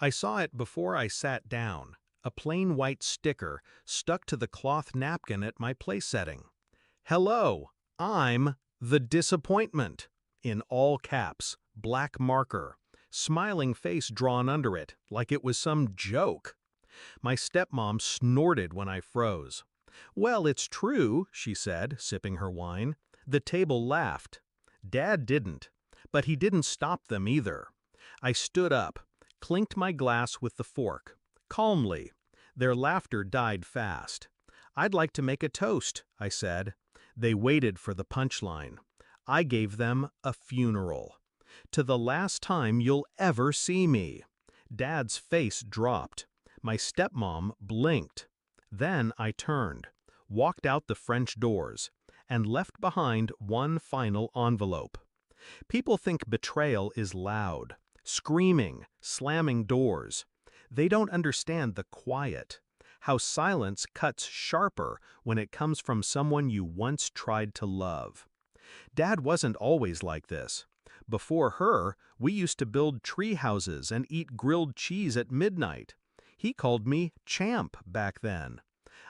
I saw it before I sat down, a plain white sticker stuck to the cloth napkin at my place setting. Hello, I'm the disappointment, in all caps, black marker, smiling face drawn under it, like it was some joke. My stepmom snorted when I froze. Well, it's true, she said, sipping her wine. The table laughed. Dad didn't, but he didn't stop them either. I stood up, clinked my glass with the fork, calmly. Their laughter died fast. I'd like to make a toast, I said. They waited for the punchline. I gave them a funeral. To the last time you'll ever see me. Dad's face dropped. My stepmom blinked. Then I turned, walked out the French doors, and left behind one final envelope. People think betrayal is loud, screaming, slamming doors. They don't understand the quiet, how silence cuts sharper when it comes from someone you once tried to love. Dad wasn't always like this. Before her, we used to build tree houses and eat grilled cheese at midnight. He called me Champ back then.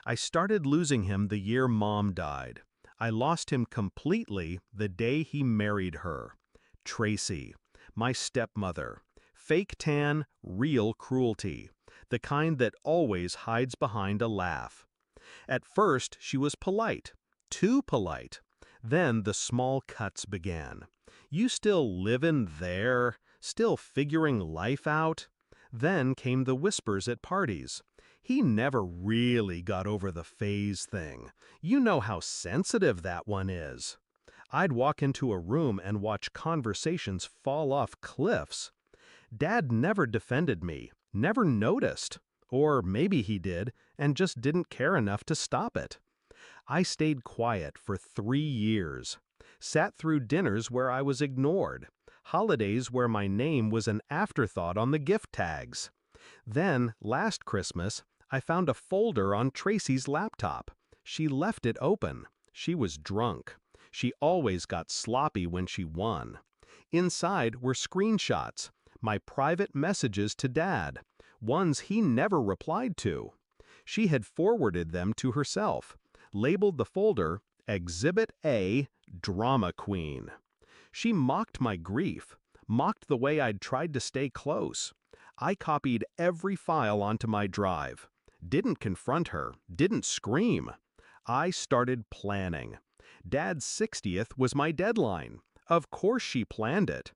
I started losing him the year Mom died. I lost him completely the day he married her. Tracy, my stepmother. Fake tan, real cruelty. The kind that always hides behind a laugh. At first, she was polite. Too polite. Then the small cuts began. You still livin' there? Still figuring life out? Then came the whispers at parties. He never really got over the phase thing. You know how sensitive that one is. I'd walk into a room and watch conversations fall off cliffs. Dad never defended me, never noticed. Or maybe he did, and just didn't care enough to stop it. I stayed quiet for 3 years. Sat through dinners where I was ignored. Holidays where my name was an afterthought on the gift tags. Then, last Christmas, I found a folder on Tracy's laptop. She left it open. She was drunk. She always got sloppy when she won. Inside were screenshots, my private messages to Dad, ones he never replied to. She had forwarded them to herself, labeled the folder Exhibit A, Drama Queen. She mocked my grief, mocked the way I'd tried to stay close. I copied every file onto my drive. Didn't confront her, didn't scream. I started planning. Dad's 60th was my deadline. Of course she planned it.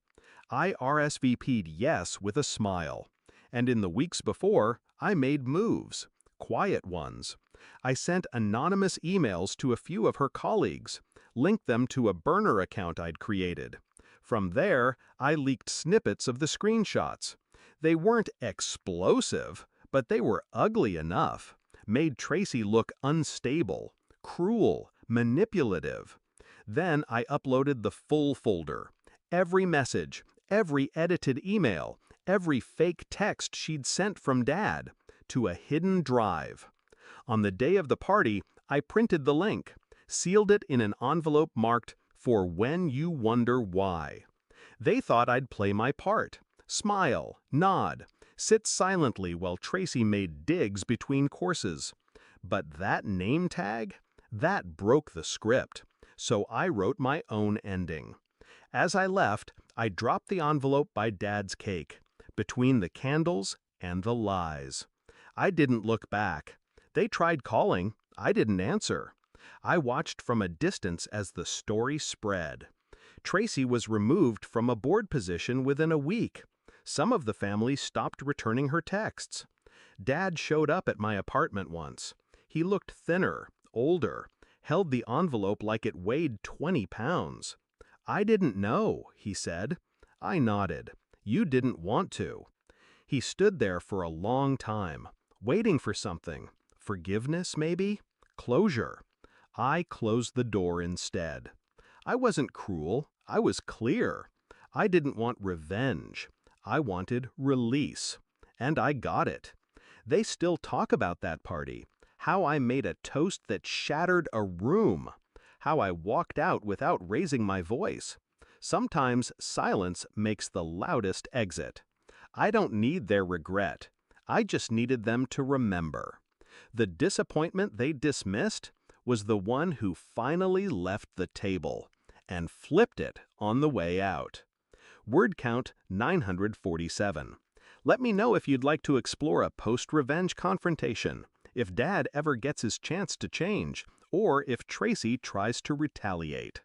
I RSVP'd yes with a smile. And in the weeks before, I made moves, quiet ones. I sent anonymous emails to a few of her colleagues, linked them to a burner account I'd created. From there, I leaked snippets of the screenshots. They weren't explosive, but they were ugly enough, made Tracy look unstable, cruel, manipulative. Then I uploaded the full folder. Every message, every edited email, every fake text she'd sent from Dad, to a hidden drive. On the day of the party, I printed the link, sealed it in an envelope marked, "For when you wonder why." They thought I'd play my part, smile, nod, sit silently while Tracy made digs between courses. But that name tag? That broke the script, so I wrote my own ending. As I left, I dropped the envelope by Dad's cake, between the candles and the lies. I didn't look back. They tried calling. I didn't answer. I watched from a distance as the story spread. Tracy was removed from a board position within a week. Some of the family stopped returning her texts. Dad showed up at my apartment once. He looked thinner, older, held the envelope like it weighed 20 pounds. "I didn't know," he said. I nodded. "You didn't want to." He stood there for a long time, waiting for something. Forgiveness, maybe? Closure. I closed the door instead. I wasn't cruel. I was clear. I didn't want revenge. I wanted release. And I got it. They still talk about that party. How I made a toast that shattered a room. How I walked out without raising my voice. Sometimes silence makes the loudest exit. I don't need their regret. I just needed them to remember. The disappointment they dismissed was the one who finally left the table and flipped it on the way out. Word count 947. Let me know if you'd like to explore a post-revenge confrontation, if Dad ever gets his chance to change, or if Tracy tries to retaliate.